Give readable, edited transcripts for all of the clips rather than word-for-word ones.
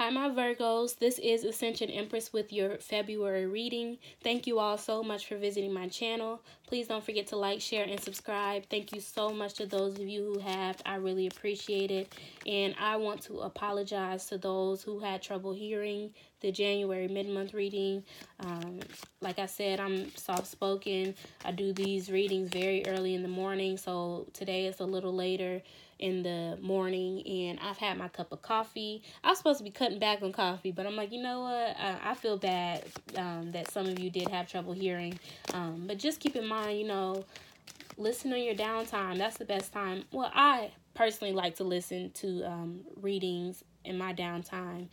Hi, my Virgos. This is Ascension Empress with your February reading. Thank you all so much for visiting my channel. Please don't forget to like, share, and subscribe. Thank you so much to those of you who have. I really appreciate it. And I want to apologize to those who had trouble hearing the January mid-month reading. Like I said, I'm soft-spoken. I do these readings very early in the morning, so today it's a little later in the morning, and I've had my cup of coffee. I was supposed to be cutting back on coffee, but I'm like, you know what? I feel bad that some of you did have trouble hearing. But just keep in mind, listen on your downtime. That's the best time. Well, I personally like to listen to readings in my downtime.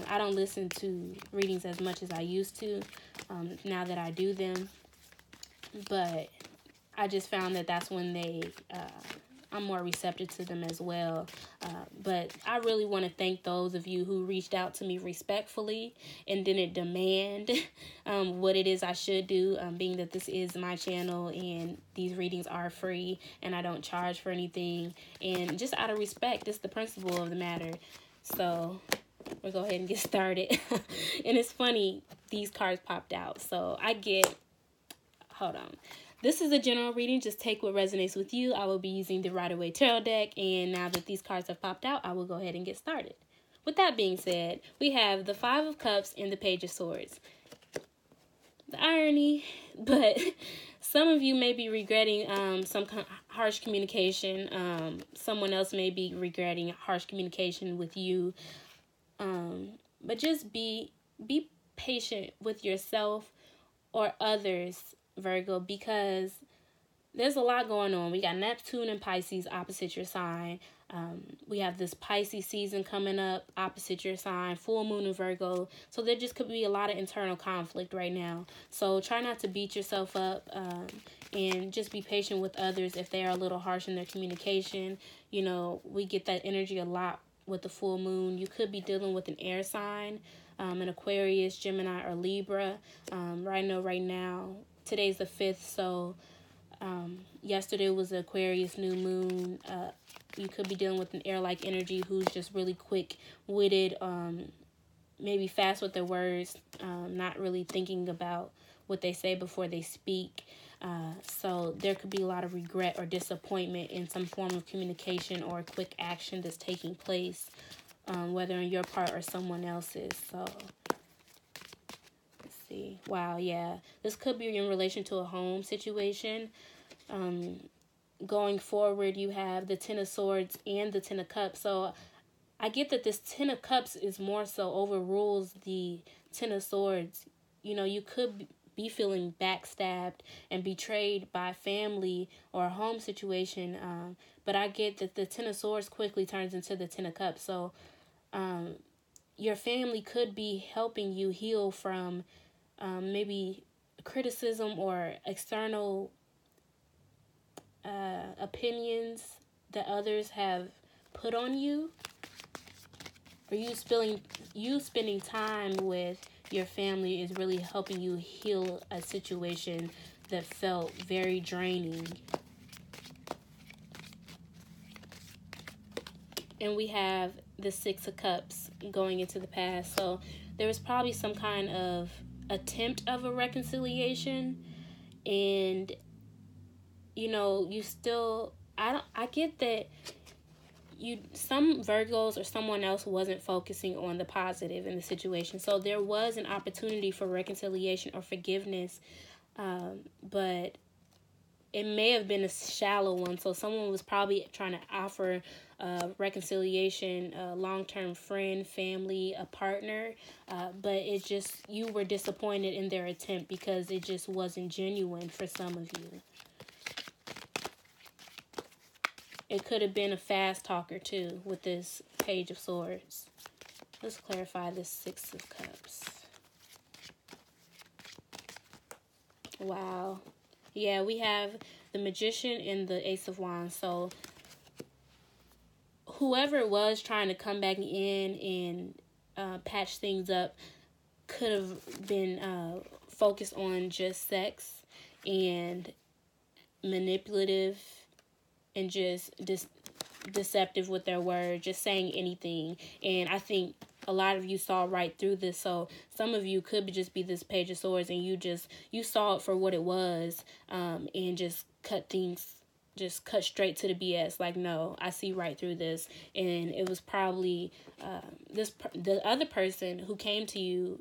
I don't listen to readings as much as I used to now that I do them. But I just found that that's when I'm more receptive to them as well. But I really want to thank those of you who reached out to me respectfully and didn't demand what it is I should do, being that this is my channel and these readings are free and I don't charge for anything. And just out of respect, it's the principle of the matter. So we'll go ahead and get started. And it's funny, these cards popped out. So hold on. This is a general reading. Just take what resonates with you. I will be using the Rider-Waite Tarot deck. And now that these cards have popped out, I will go ahead and get started. With that being said, we have the Five of Cups and the Page of Swords. The irony, but some of you may be regretting some harsh communication. Someone else may be regretting harsh communication with you. But just be patient with yourself or others, Virgo, because there's a lot going on. We got Neptune and Pisces opposite your sign. We have this Pisces season coming up opposite your sign, full moon in Virgo. So there just could be a lot of internal conflict right now. So try not to beat yourself up and just be patient with others if they are a little harsh in their communication. We get that energy a lot with the full moon. You could be dealing with an air sign, an Aquarius, Gemini, or Libra. Right now, today's the 5th, so yesterday was the Aquarius new moon. You could be dealing with an air-like energy who's just really quick-witted, maybe fast with their words, not really thinking about what they say before they speak. So there could be a lot of regret or disappointment in some form of communication or quick action that's taking place, whether on your part or someone else's. So let's see. Wow, yeah. This could be in relation to a home situation. Going forward, you have the Ten of Swords and the Ten of Cups. So I get that this Ten of Cups is more so overrules the Ten of Swords. You could be feeling backstabbed and betrayed by family or a home situation. But I get that the Ten of Swords quickly turns into the Ten of Cups. So your family could be helping you heal from maybe criticism or external opinions that others have put on you. Or you spending time with your family is really helping you heal a situation that felt very draining. And we have the Six of Cups going into the past. So there was probably some kind of attempt of a reconciliation. And, you still... I get that some Virgos or someone else wasn't focusing on the positive in the situation. So there was an opportunity for reconciliation or forgiveness, but it may have been a shallow one. So someone was probably trying to offer reconciliation, a long-term friend, family, a partner, but you were disappointed in their attempt because it just wasn't genuine for some of you. It could have been a fast talker, too, with this Page of Swords. Let's clarify this Six of Cups. Wow. Yeah, we have the Magician and the Ace of Wands. So, whoever was trying to come back in and patch things up could have been focused on just sex and manipulative and just deceptive with their words, just saying anything. And I think a lot of you saw right through this. So some of you could just be this Page of Swords, and you saw it for what it was, and just cut straight to the BS. Like, no, I see right through this. And it was probably the other person who came to you,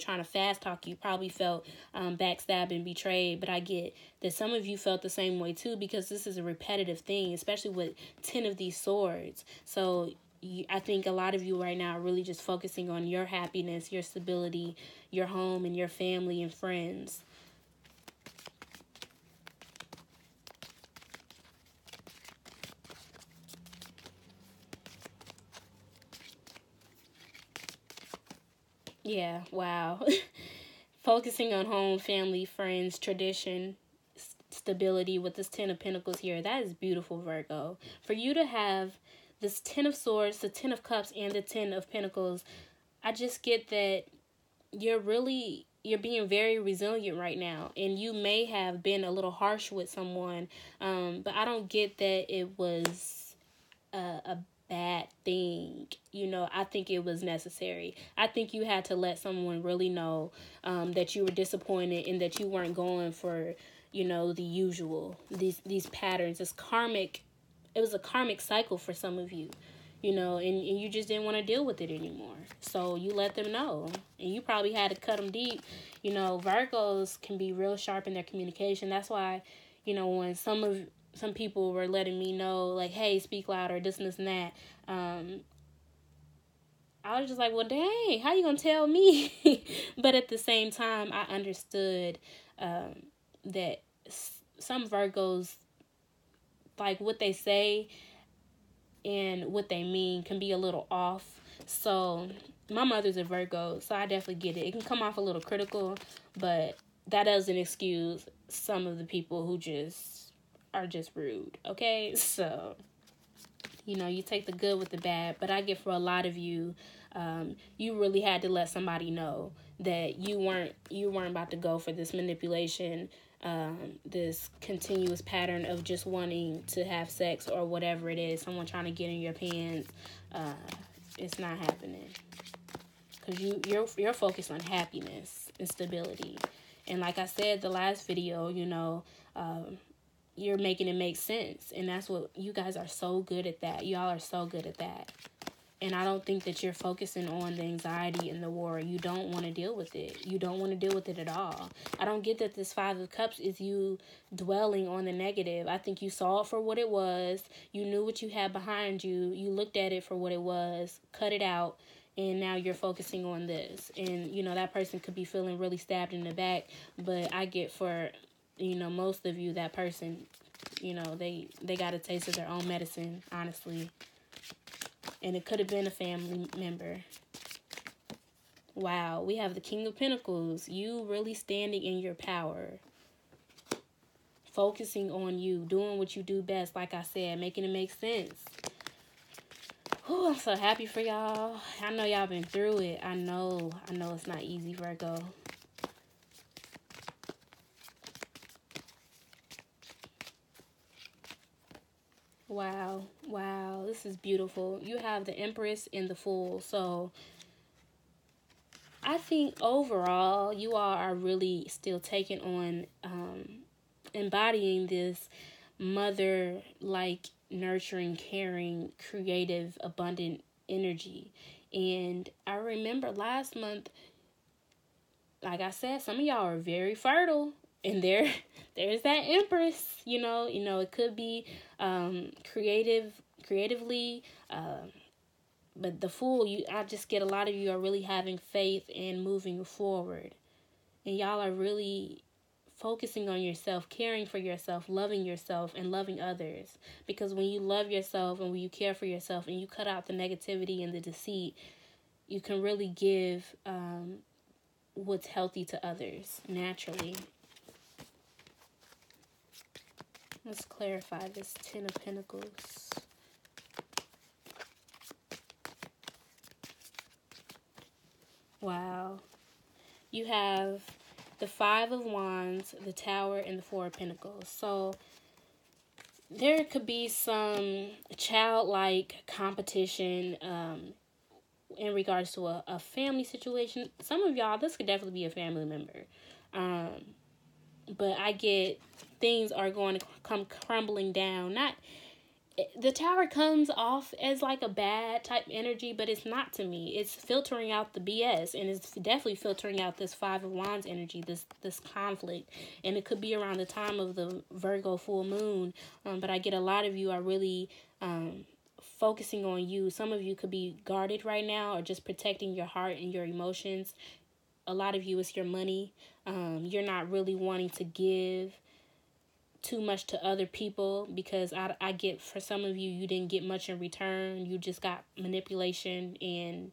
trying to fast talk you, probably felt backstabbed and betrayed. But I get that some of you felt the same way too, because this is a repetitive thing, especially with 10 of these swords. So I think a lot of you right now are really just focusing on your happiness, your stability, your home, and your family and friends. Yeah, wow. Focusing on home, family, friends, tradition, stability with this 10 of Pentacles here. That is beautiful, Virgo. For you to have this 10 of Swords, the 10 of Cups, and the 10 of Pentacles, I just get that you're being very resilient right now. And you may have been a little harsh with someone, but I don't get that it was a bad thing. I think it was necessary. I think you had to let someone really know that you were disappointed and that you weren't going for, the usual, these patterns. It was a karmic cycle for some of you, and you just didn't want to deal with it anymore. So you let them know, and you probably had to cut them deep. Virgos can be real sharp in their communication. That's why, when some people were letting me know, like, hey, speak louder, this and this and that. I was just like, well, dang, how you gonna tell me? But at the same time, I understood that some Virgos, like, what they say and what they mean can be a little off. So my mother's a Virgo, so I definitely get it. It can come off a little critical, but that doesn't excuse some of the people who are just rude. Okay, so you take the good with the bad. But I get, for a lot of you, you really had to let somebody know that you weren't about to go for this manipulation, this continuous pattern of just wanting to have sex or whatever it is, someone trying to get in your pants. It's not happening, because you're focused on happiness and stability. And like I said the last video, you're making it make sense. And that's what you guys are so good at. That y'all are so good at that. And I don't think that you're focusing on the anxiety and the worry. You don't want to deal with it. You don't want to deal with it at all. I don't get that this 5 of Cups is you dwelling on the negative. I think you saw it for what it was. You knew what you had behind you. You looked at it for what it was, cut it out, and now you're focusing on this. And, that person could be feeling really stabbed in the back. But I get, for, most of you, that person, they got a taste of their own medicine, honestly. And it could have been a family member. Wow, we have the King of Pentacles. You really standing in your power. Focusing on you. Doing what you do best, like I said. Making it make sense. Oh, I'm so happy for y'all. I know y'all been through it. I know it's not easy, Virgo. Wow, this is beautiful. You have the Empress and the Fool. So I think overall you all are really still taking on embodying this mother-like, nurturing, caring, creative, abundant energy. And I remember last month, like I said, some of y'all are very fertile. And there's that Empress, it could be creatively, but the Fool, I just get a lot of you are really having faith and moving forward. And y'all are really focusing on yourself, caring for yourself, loving yourself, and loving others. Because when you love yourself and when you care for yourself and you cut out the negativity and the deceit, you can really give what's healthy to others naturally. Let's clarify this 10 of Pentacles. Wow. You have the 5 of Wands, the Tower, and the 4 of Pentacles. So there could be some childlike competition in regards to a family situation. Some of y'all, this could definitely be a family member. But I get things are going to come crumbling down. Not the tower comes off as like a bad type energy, but it's not to me. It's filtering out the BS, and it's definitely filtering out this Five of Wands energy, this conflict. And it could be around the time of the Virgo full moon. But I get a lot of you are really focusing on you. Some of you could be guarded right now, or just protecting your heart and your emotions. A lot of you, it's your money. You're not really wanting to give too much to other people, because I get, for some of you, you didn't get much in return. You just got manipulation and,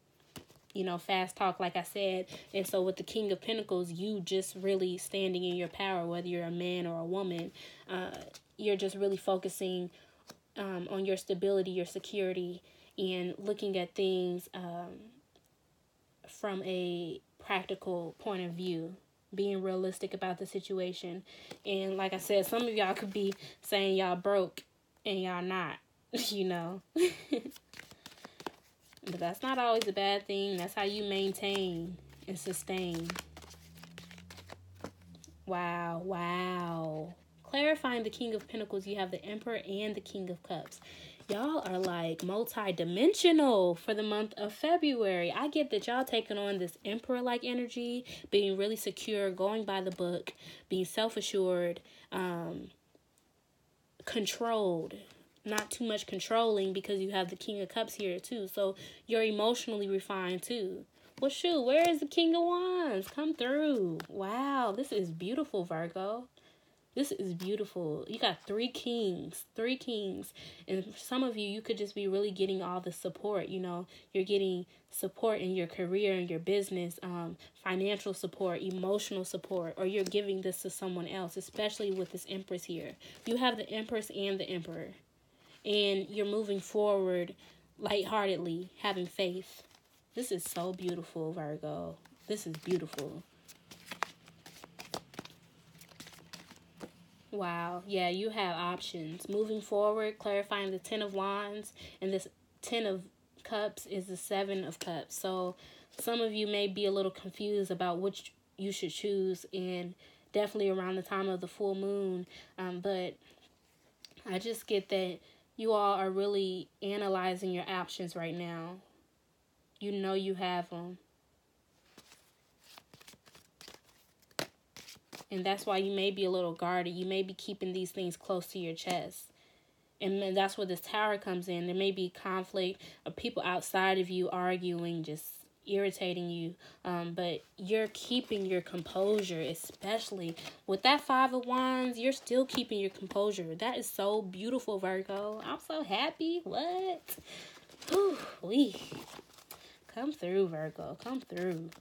fast talk, like I said. And so with the King of Pentacles, you just really standing in your power, whether you're a man or a woman. You're just really focusing on your stability, your security, and looking at things from a practical point of view, being realistic about the situation. And like I said, some of y'all could be saying y'all broke and y'all not, But that's not always a bad thing. That's how you maintain and sustain. Wow. Clarifying the King of Pentacles, you have the Emperor and the King of Cups. Y'all are like multi-dimensional for the month of February. I get that y'all taking on this Emperor-like energy, being really secure, going by the book, being self-assured, controlled. Not too much controlling, because you have the King of Cups here too. So you're emotionally refined too. Well, shoot, where is the King of Wands? Come through. Wow, this is beautiful, Virgo. This is beautiful. You got three kings. And for some of you, you could just be really getting all the support. You're getting support in your career and your business, financial support, emotional support, or you're giving this to someone else, especially with this Empress here. You have the Empress and the Emperor, and you're moving forward lightheartedly, having faith. This is so beautiful, Virgo. This is beautiful. Wow. Yeah, you have options. Moving forward, clarifying the Ten of Wands, and this Ten of Cups is the Seven of Cups. So some of you may be a little confused about which you should choose, and definitely around the time of the full moon. But I just get that you all are really analyzing your options right now. You know you have them. And that's why you may be a little guarded. You may be keeping these things close to your chest. And then that's where this Tower comes in. There may be conflict of people outside of you arguing, just irritating you. But you're keeping your composure, especially with that Five of Wands. You're still keeping your composure. That is so beautiful, Virgo. I'm so happy. What? Whew, come through, Virgo. Come through.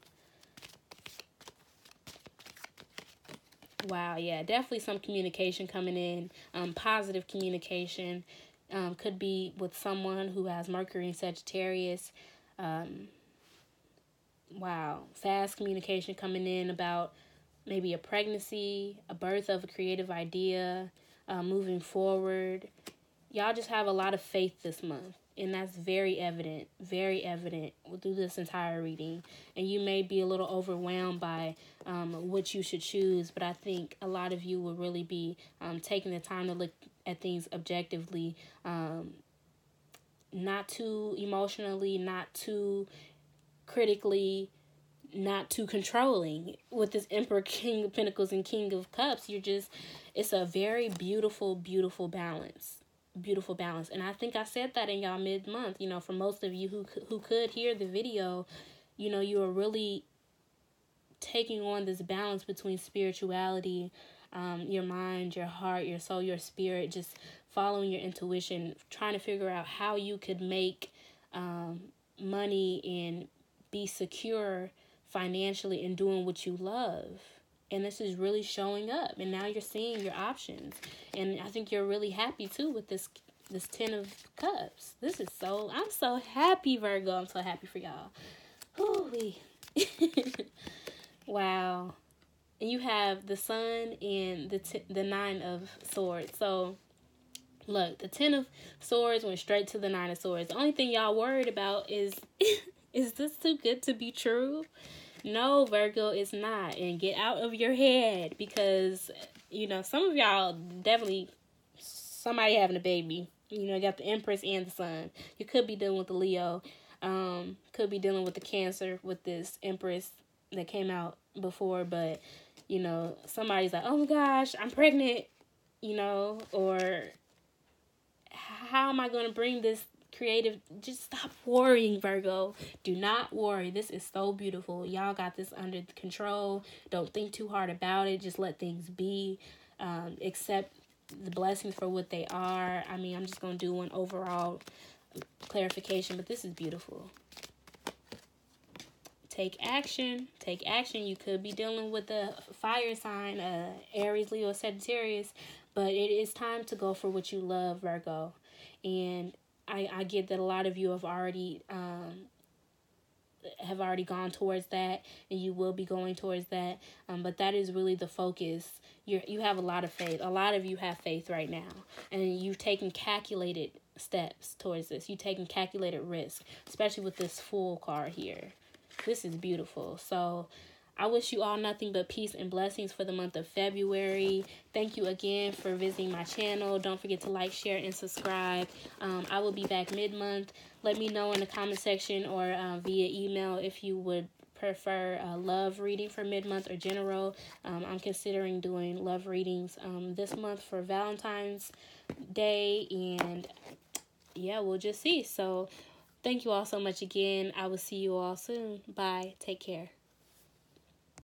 Wow, yeah, definitely some communication coming in, positive communication. Could be with someone who has Mercury and Sagittarius. Wow, fast communication coming in about maybe a pregnancy, a birth of a creative idea, moving forward. Y'all just have a lot of faith this month. And that's very evident through this entire reading. And you may be a little overwhelmed by what you should choose, but I think a lot of you will really be taking the time to look at things objectively, not too emotionally, not too critically, not too controlling. With this Emperor, King of Pentacles, and King of Cups, it's a very beautiful balance. And I think I said that in y'all mid-month. For most of you who could hear the video, you are really taking on this balance between spirituality, your mind, your heart, your soul, your spirit, just following your intuition, trying to figure out how you could make money and be secure financially and doing what you love. And this is really showing up. And now you're seeing your options. And I think you're really happy too with this Ten of Cups. I'm so happy, Virgo. I'm so happy for y'all. Holy. Wow. And you have the Sun and the Nine of Swords. So Look, the Ten of Swords went straight to the Nine of Swords. The only thing y'all worried about is, is this too good to be true? No, Virgo, it's not. And get out of your head, because, you know, some of y'all definitely, somebody having a baby. You know, you got the Empress and the Sun. You could be dealing with the Leo. Could be dealing with the Cancer with this Empress that came out before. But, you know, somebody's like, oh my gosh, I'm pregnant. You know, or how am I going to bring this creative? Just stop worrying, Virgo. Do not worry. This is so beautiful. Y'all got this under control. Don't think too hard about it. Just let things be. Accept the blessings for what they are. I mean, I'm just going to do one overall clarification, but this is beautiful. Take action. Take action. You could be dealing with a fire sign, Aries, Leo, Sagittarius, but it is time to go for what you love, Virgo. And I get that a lot of you have already gone towards that, and you will be going towards that. But that is really the focus. You have a lot of faith. A lot of you have faith right now, and you've taken calculated steps towards this. You've taken calculated risk, especially with this Fool card here. This is beautiful. So I wish you all nothing but peace and blessings for the month of February. Thank you again for visiting my channel. Don't forget to like, share, and subscribe. I will be back mid-month. Let me know in the comment section or via email if you would prefer love reading for mid-month or general. I'm considering doing love readings this month for Valentine's Day, and yeah, we'll just see. So thank you all so much again. I will see you all soon. Bye. Take care.